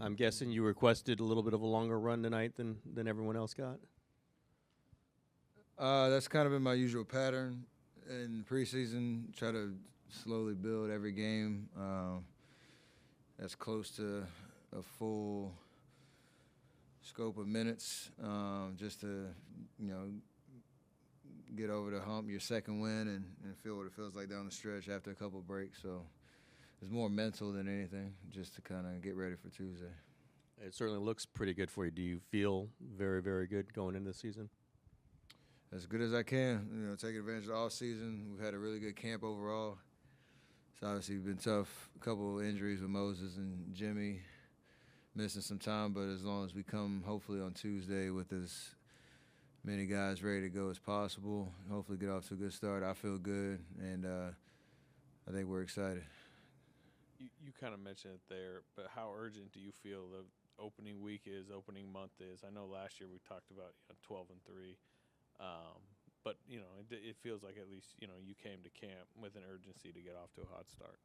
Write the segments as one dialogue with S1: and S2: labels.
S1: I'm guessing you requested a little bit of a longer run tonight than everyone else got?
S2: That's kind of been my usual pattern in preseason. Try to slowly build every game as close to a full scope of minutes, just to, get over the hump, your second win, and feel what it feels like down the stretch after a couple of breaks. So it's more mental than anything, just to kind of get ready for Tuesday.
S1: It certainly looks pretty good for you. Do you feel very, very good going into the season?
S2: As good as I can, taking advantage of the off season. We've had a really good camp overall. It's obviously been tough. A couple of injuries with Moses and Jimmy missing some time, but as long as we come, hopefully on Tuesday, with as many guys ready to go as possible, hopefully get off to a good start. I feel good, and I think we're excited.
S3: You kind of mentioned it there, but how urgent do you feel the opening week is, opening month is? I know last year we talked about 12-3, but it feels like at least you came to camp with an urgency to get off to a hot start.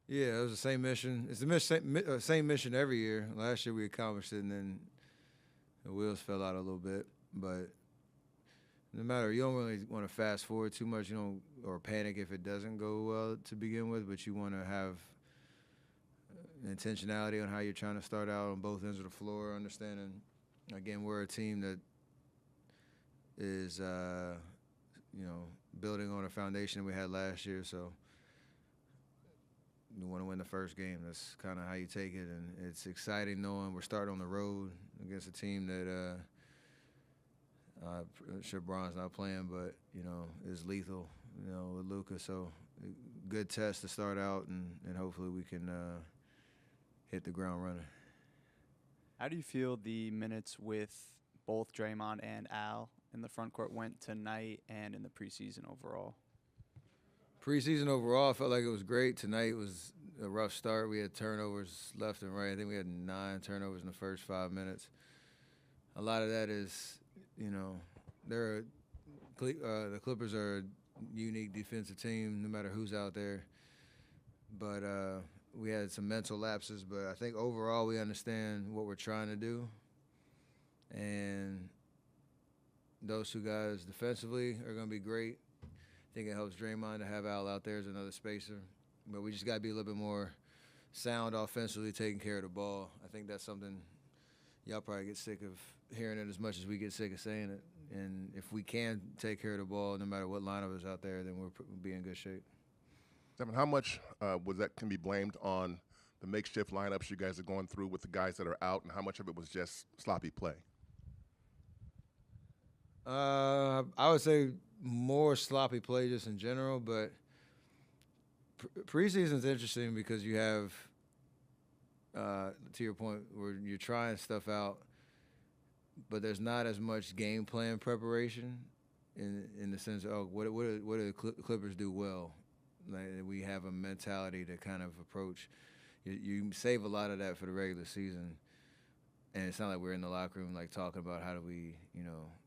S2: Yeah, it was the same mission. It's the same mission every year. Last year we accomplished it, and then the wheels fell out a little bit. But no matter, you don't really want to fast forward too much, or panic if it doesn't go well to begin with. But you want to have intentionality on how you're trying to start out on both ends of the floor. Understanding, again, we're a team that is, building on a foundation we had last year. So you want to win the first game. That's kind of how you take it, and it's exciting knowing we're starting on the road against a team that I'm sure Bron's not playing, but is lethal, with Luka. So good test to start out, and hopefully we can hit the ground running.
S4: How do you feel the minutes with both Draymond and Al in the front court went tonight and in the preseason overall?
S2: Preseason overall, I felt like it was great. Tonight was a rough start. We had turnovers left and right. I think we had 9 turnovers in the first 5 minutes. A lot of that is, the Clippers are a unique defensive team, no matter who's out there. But we had some mental lapses. But I think overall we understand what we're trying to do. And those two guys defensively are going to be great. I think it helps Draymond to have Al out there as another spacer. But we just got to be a little bit more sound offensively, taking care of the ball. I think that's something y'all probably get sick of hearing it as much as we get sick of saying it. And if we can take care of the ball, no matter what lineup is out there, then we'll be in good shape.
S5: Devin, how much was that can be blamed on the makeshift lineups you guys are going through with the guys that are out, and how much of it was just sloppy play?
S2: I would say more sloppy play just in general, but preseason's interesting because you have, to your point, where you're trying stuff out, but there's not as much game plan preparation in the sense of, what do the Clippers do well? Like, we have a mentality to kind of approach. You save a lot of that for the regular season, and it's not like we're in the locker room like talking about how do we,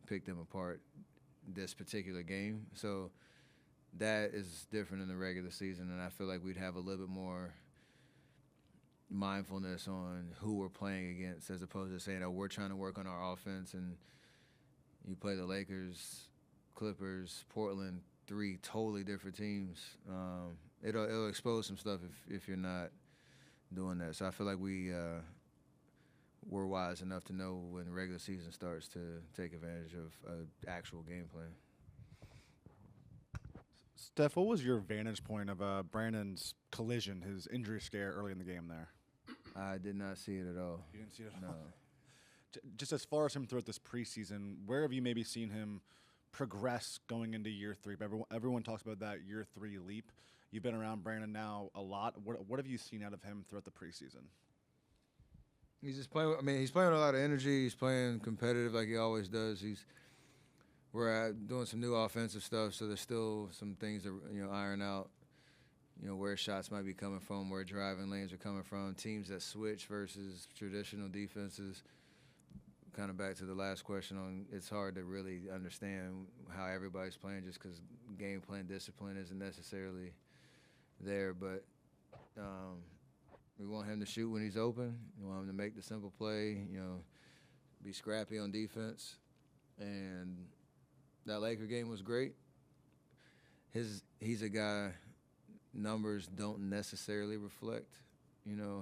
S2: pick them apart this particular game. So that is different in the regular season, and I feel like we'd have a little bit more mindfulness on who we're playing against, as opposed to saying, we're trying to work on our offense, and you play the Lakers, Clippers, Portland, 3 totally different teams. It'll expose some stuff if you're not doing that. So I feel like we're wise enough to know when the regular season starts to take advantage of an actual game plan.
S6: Steph, what was your vantage point of Brandon's collision, his injury scare early in the game there?
S2: I did not see it at all.
S6: You didn't see it at
S2: No.
S6: all? Just as far as him throughout this preseason, where have you maybe seen him progress going into year 3? But everyone talks about that year 3 leap. You've been around Brandon now a lot. What have you seen out of him throughout the preseason?
S2: He's just playing. He's playing with a lot of energy. He's playing competitive like he always does. We're doing some new offensive stuff, so there's still some things to iron out. Where shots might be coming from, where driving lanes are coming from, teams that switch versus traditional defenses. Kind of back to the last question on, it's hard to really understand how everybody's playing just because game plan discipline isn't necessarily there. But We want him to shoot when he's open. We want him to make the simple play, be scrappy on defense. And that Laker game was great. He's a guy, numbers don't necessarily reflect,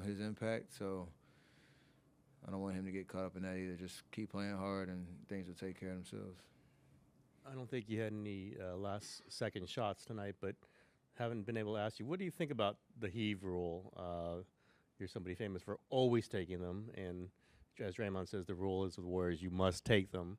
S2: his impact. So I don't want him to get caught up in that either. Just keep playing hard and things will take care of themselves.
S1: I don't think you had any last-second shots tonight, but haven't been able to ask you, what do you think about the heave rule? You're somebody famous for always taking them, and as Draymond says, the rule is with Warriors, you must take them.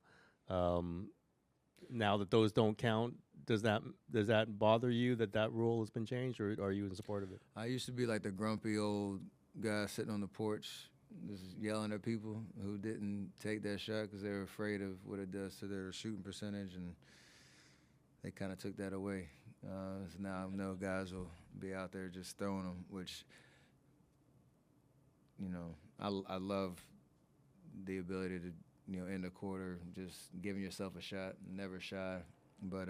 S1: Now that those don't count, does that bother you that rule has been changed, or are you in support of it?
S2: I used to be like the grumpy old guy sitting on the porch just yelling at people who didn't take that shot because they were afraid of what it does to their shooting percentage, and they kind of took that away. So now I know guys will be out there just throwing them, which, I love the ability to, end a quarter, just giving yourself a shot, never shy. But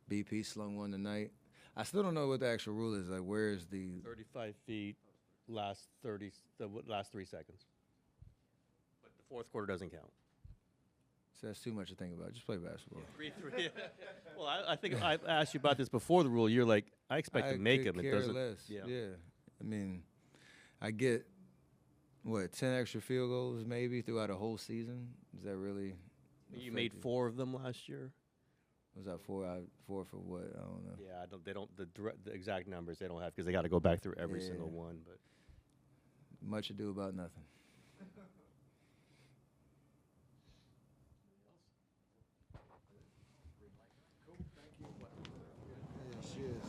S2: BP slung one tonight. I still don't know what the actual rule is. Like, where is the
S1: 35 feet, last 3 seconds. But the fourth quarter doesn't count.
S2: So that's too much to think about. Just play basketball.
S1: 3-3. Well, I think I asked you about this before the rule. You're like, I expect to make them. It doesn't.
S2: Less.
S1: Yeah.
S2: I mean, I get 10 extra field goals maybe throughout a whole season. Is that really?
S1: You made 4 of them last year.
S2: Was that 4? 4 for what? I don't know.
S1: Yeah, they don't the exact numbers they don't have because they got to go back through every
S2: Yeah.
S1: single one. But
S2: Much ado about nothing.
S7: Yeah, she is.